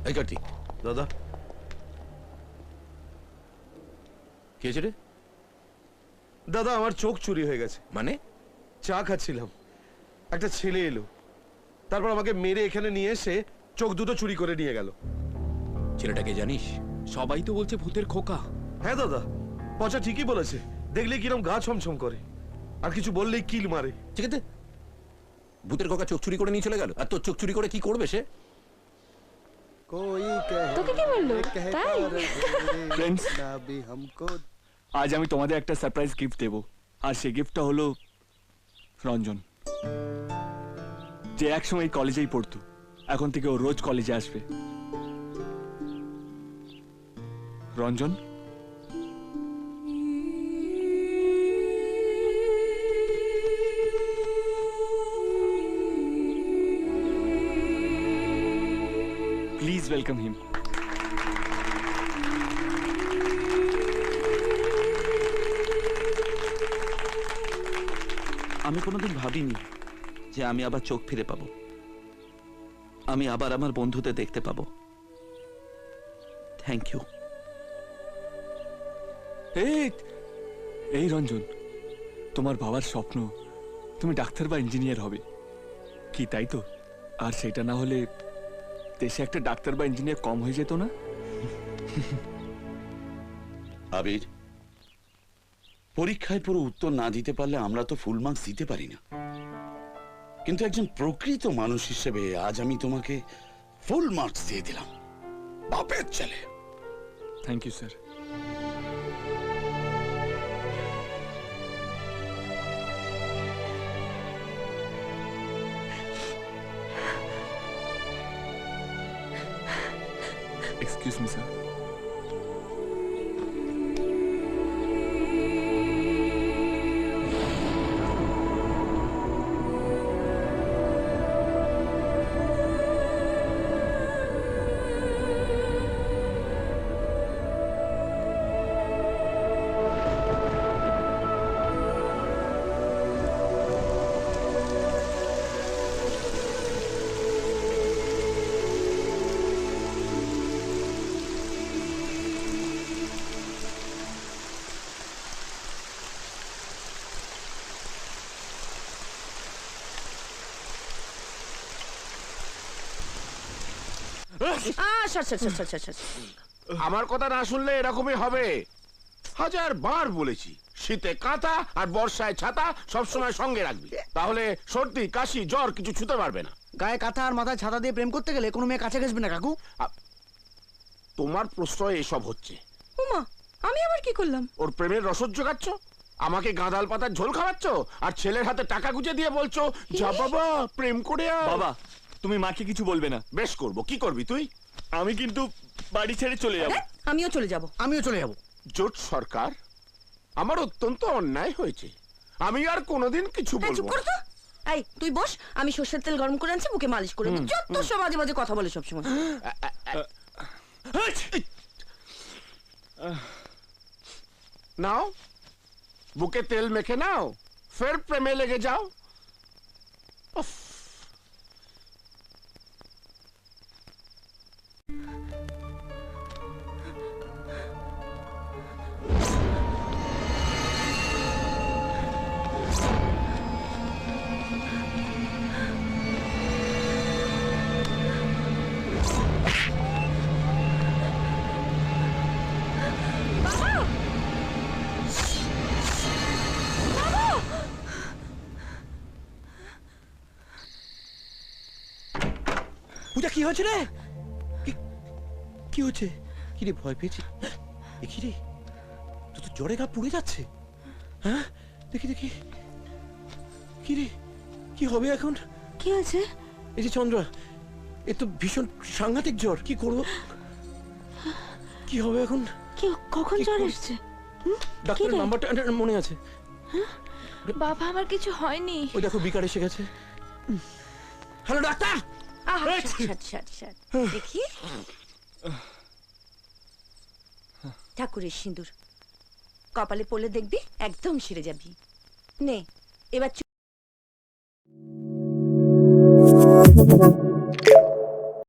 এই কার্তিক, দাদা কি হয়েছে রে? দাদা আমার চোখ চুরি হয়ে গেছে। মানে? চা খাচ্ছিলাম, একটা ছেলে এলো, তারপর আমাকে মেরে এখানে নিয়ে এসে চোখ দুটো চুরি করে নিয়ে গেল। ছেলেটাকে জানিস? সবাই তো বলছে ভূতের খোকা। হ্যাঁ দাদা, পচা ঠিকই বলেছে। দেখলে কিরম গা ছমছম করে, আর কিছু বললেই কিল মারে। ঠিক আছে, ভূতের খোকা চোখ চুরি করে নিয়ে চলে গেল, আর তোর চোখ চুরি করে কি করবে সে? তোকে কি বললো? তাই ফ্রেন্ডস, আজ আমি তোমাদের একটা সারপ্রাইজ গিফট দেব, আর সেই গিফটটা হলো রঞ্জন, যে একসময় এই কলেজেই পড়তো। এখন থেকে ও রোজ কলেজে আসবে। রঞ্জন, প্লিজ ওয়েলকাম হিম। আমি কোনোদিন ভাবিনি যে আমি আবার চোখ ফিরে পাবো, আমি আবার আমার বন্ধুদের দেখতে পাবো। Thank you. এই রঞ্জন, তোমার বাবার স্বপ্ন তুমি ডাক্তার বা ইঞ্জিনিয়ার হবে, কি তাই তো? আর সেটা না হলে দেশে একটা ডাক্তার বা ইঞ্জিনিয়ার কম হয়ে যেত না? আবির, পরীক্ষায় পুরো উত্তর না দিতে পারলে আমরা তো ফুল মার্কস দিতে পারি না, কিন্তু একজন প্রকৃত মানুষ হিসেবে আজ আমি তোমাকে ফুল মার্কস দিয়ে দিলাম, বাপের ছেলে। Thank you sir. Excuse me sir. আমার কথা না শুনলে এরকমই হবে। হাজার বার বলেছি, শীতে কাঁথা আর বর্ষায় ছাতা সবসময় সঙ্গে রাখবি, তাহলে সর্দি কাশি জ্বর কিছু ছুতে পারবে না। গায়ে কাঁথা আর মাথায় ছাতা দিয়ে প্রেম করতে গেলে কোনো মেয়ে কাছে ঘেসবে না কাকু। তোমার প্রশ্রয় এসব হচ্ছে। উমা, আমি আবার কি করলাম? ওর প্রেমের রসদ জোগাচ্ছ, আমাকে গাঁদাল পাতার ঝোল খাওয়াচ্ছ, আর ছেলের হাতে টাকা গুজে দিয়ে বলছো যা বাবা প্রেম করে আয়। বাবা, তুমি মাকে কিছু বলবে না। বেশ করব, কি করবি তুই? আমি কিন্তু বাড়ি ছেড়ে চলে যাব। আমিও চলে যাব। আমিও চলে যাব। জোট সরকার, আমার অত্যন্ত অন্যায় হয়েছে, আমি আর কোনোদিন কিছু চুপ বলবো কর না। তো। এই তুই বস, আমি সর্ষের তেল গরম করে আনছি, বুকে মালিশ করে দিই। যত সব মাঝে মাঝে কথা বলে সব সময়। নাও, বুকে তেল মেখে নাও, ফের প্রেমে লেগে যাও। উফ। পূজা, কি হয়েছে রে? কি হচ্ছে? কি রে, ভয় পেয়েছি? কি রে, তো জ্বরে গা পুড়ে যাচ্ছে। হ্যাঁ, দেখি দেখি, কি রে, কি হবে এখন? কি আছে? এই যে চন্দ্রা, এ তো ভীষণ সাংঘাতিক জ্বর, কি করবো? কি হবে এখন? কি কখন কি জ্বর কর- এসেছে? ডাক্তারের নাম্বারটা মনে আছে? বাবা, আমার কিছু হয়নি। ওই দেখো বিকার এসে গেছে। Hello doctor. দেখি, ঠাকুরের সিঁদুর কপালে পড়লে দেখবি একদম সেরে যাবি। নে এবার